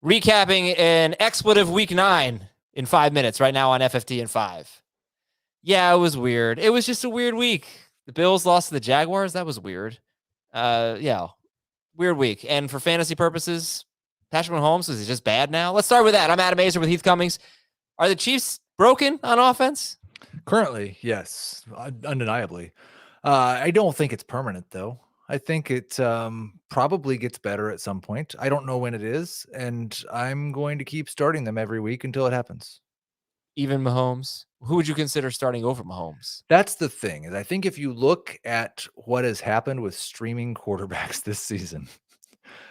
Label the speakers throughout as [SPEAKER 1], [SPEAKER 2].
[SPEAKER 1] recapping an expletive week 9 in 5 minutes right now on FFT in 5. Yeah, it was weird. It was just a weird week. The Bills lost to the Jaguars. That was weird. Yeah, weird week. And for fantasy purposes, Patrick Mahomes, is he just bad now? Let's start with that. I'm Adam Azer with Heath Cummings. Are the Chiefs broken on offense?
[SPEAKER 2] Currently, yes, undeniably. I don't think it's permanent, though. I think it probably gets better at some point. I don't know when it is, and I'm going to keep starting them every week until it happens.
[SPEAKER 1] Even Mahomes? Who would you consider starting over Mahomes?
[SPEAKER 2] That's the thing. Is I think if you look at what has happened with streaming quarterbacks this season,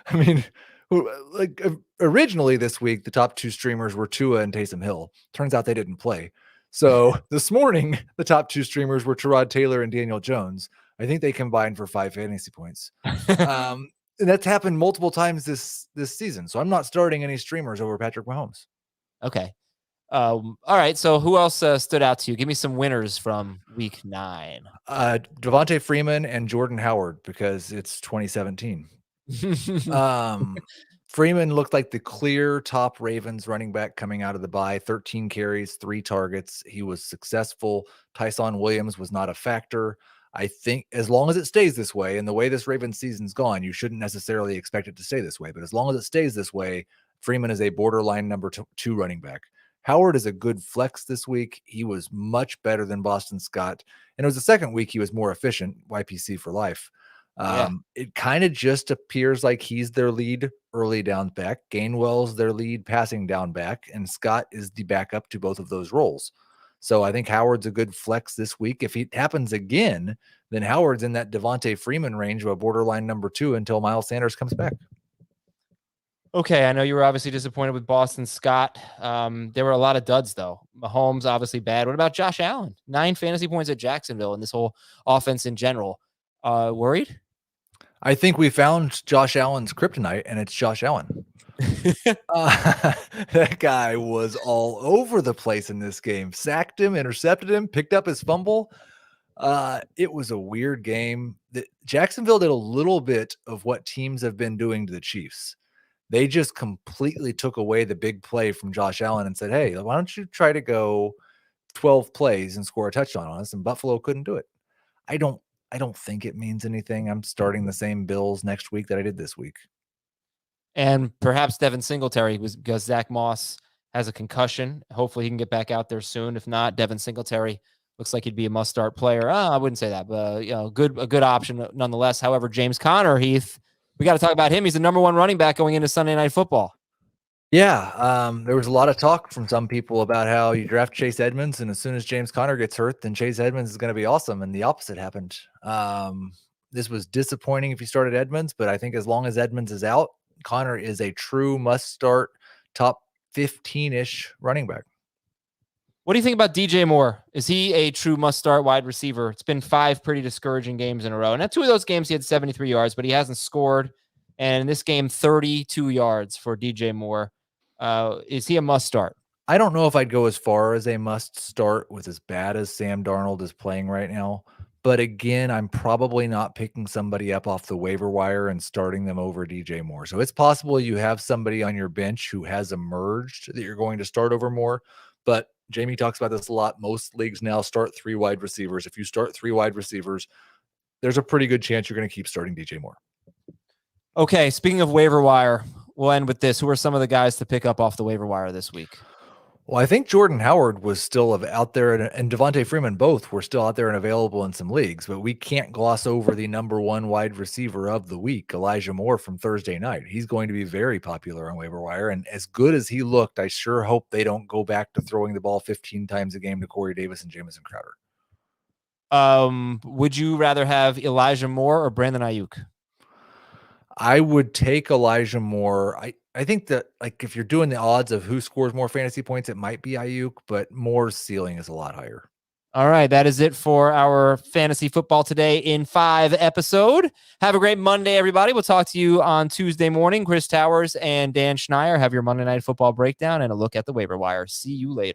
[SPEAKER 2] I mean, originally this week, the top 2 streamers were Tua and Taysom Hill. Turns out they didn't play. So this morning, the top 2 streamers were Tyrod Taylor and Daniel Jones. I think they combined for 5 fantasy points. And that's happened multiple times this season. So I'm not starting any streamers over Patrick Mahomes.
[SPEAKER 1] Okay. All right. So who else stood out to you? Give me some winners from week 9.
[SPEAKER 2] Devontae Freeman and Jordan Howard, because it's 2017. Freeman looked like the clear top Ravens running back coming out of the bye. 13 carries, 3 targets. He was successful. Tyson Williams was not a factor. I think as long as it stays this way, and the way this Ravens season's gone, you shouldn't necessarily expect it to stay this way. But as long as it stays this way, Freeman is a borderline number 2 running back. Howard is a good flex this week. He was much better than Boston Scott. And it was the second week he was more efficient, YPC for life. It kind of just appears like he's their lead early down back. Gainwell's their lead passing down back, and Scott is the backup to both of those roles. So I think Howard's a good flex this week. If it happens again, then Howard's in that Devontae Freeman range of a borderline number 2 until Miles Sanders comes back.
[SPEAKER 1] Okay, I know you were obviously disappointed with Boston Scott. There were a lot of duds, though. Mahomes, obviously bad. What about Josh Allen? 9 fantasy points at Jacksonville and this whole offense in general. Worried?
[SPEAKER 2] I think we found Josh Allen's kryptonite, and it's Josh Allen. That guy was all over the place in this game. Sacked him, intercepted him, picked up his fumble. It was a weird game. Jacksonville did a little bit of what teams have been doing to the Chiefs. They just completely took away the big play from Josh Allen and said, hey, why don't you try to go 12 plays and score a touchdown on us? And Buffalo couldn't do it. I don't think it means anything. I'm starting the same Bills next week that I did this week.
[SPEAKER 1] And perhaps Devin Singletary, because Zach Moss has a concussion. Hopefully he can get back out there soon. If not, Devin Singletary looks like he'd be a must-start player. I wouldn't say that, but a good option nonetheless. However, James Conner, Heath, we got to talk about him. He's the number 1 running back going into Sunday Night Football.
[SPEAKER 2] Yeah, there was a lot of talk from some people about how you draft Chase Edmonds, and as soon as James Conner gets hurt, then Chase Edmonds is going to be awesome, and the opposite happened. This was disappointing if you started Edmonds, but I think as long as Edmonds is out, Conner is a true must-start top 15-ish running back.
[SPEAKER 1] What do you think about DJ Moore? Is he a true must-start wide receiver? It's been 5 pretty discouraging games in a row. And at 2 of those games, he had 73 yards, but he hasn't scored. And in this game, 32 yards for DJ Moore. Is he a must-start?
[SPEAKER 2] I don't know if I'd go as far as a must-start with as bad as Sam Darnold is playing right now. But again, I'm probably not picking somebody up off the waiver wire and starting them over DJ Moore. So it's possible you have somebody on your bench who has emerged that you're going to start over Moore. But Jamie talks about this a lot. Most leagues now start 3 wide receivers. If you start 3 wide receivers, there's a pretty good chance you're going to keep starting DJ Moore.
[SPEAKER 1] Okay, speaking of waiver wire, we'll end with this. Who are some of the guys to pick up off the waiver wire this week?
[SPEAKER 2] Well, I think Jordan Howard was still out there, and Devontae Freeman both were still out there and available in some leagues, but we can't gloss over the number 1 wide receiver of the week, Elijah Moore from Thursday night. He's going to be very popular on waiver wire, and as good as he looked, I sure hope they don't go back to throwing the ball 15 times a game to Corey Davis and Jamison Crowder.
[SPEAKER 1] Would you rather have Elijah Moore or Brandon Ayuk?
[SPEAKER 2] I would take Elijah Moore. I think that, like, if you're doing the odds of who scores more fantasy points, it might be Ayuk, but Moore's ceiling is a lot higher.
[SPEAKER 1] All right, that is it for our Fantasy Football Today in 5 episode. Have a great Monday, everybody. We'll talk to you on Tuesday morning. Chris Towers and Dan Schneier have your Monday Night Football breakdown and a look at the waiver wire. See you later.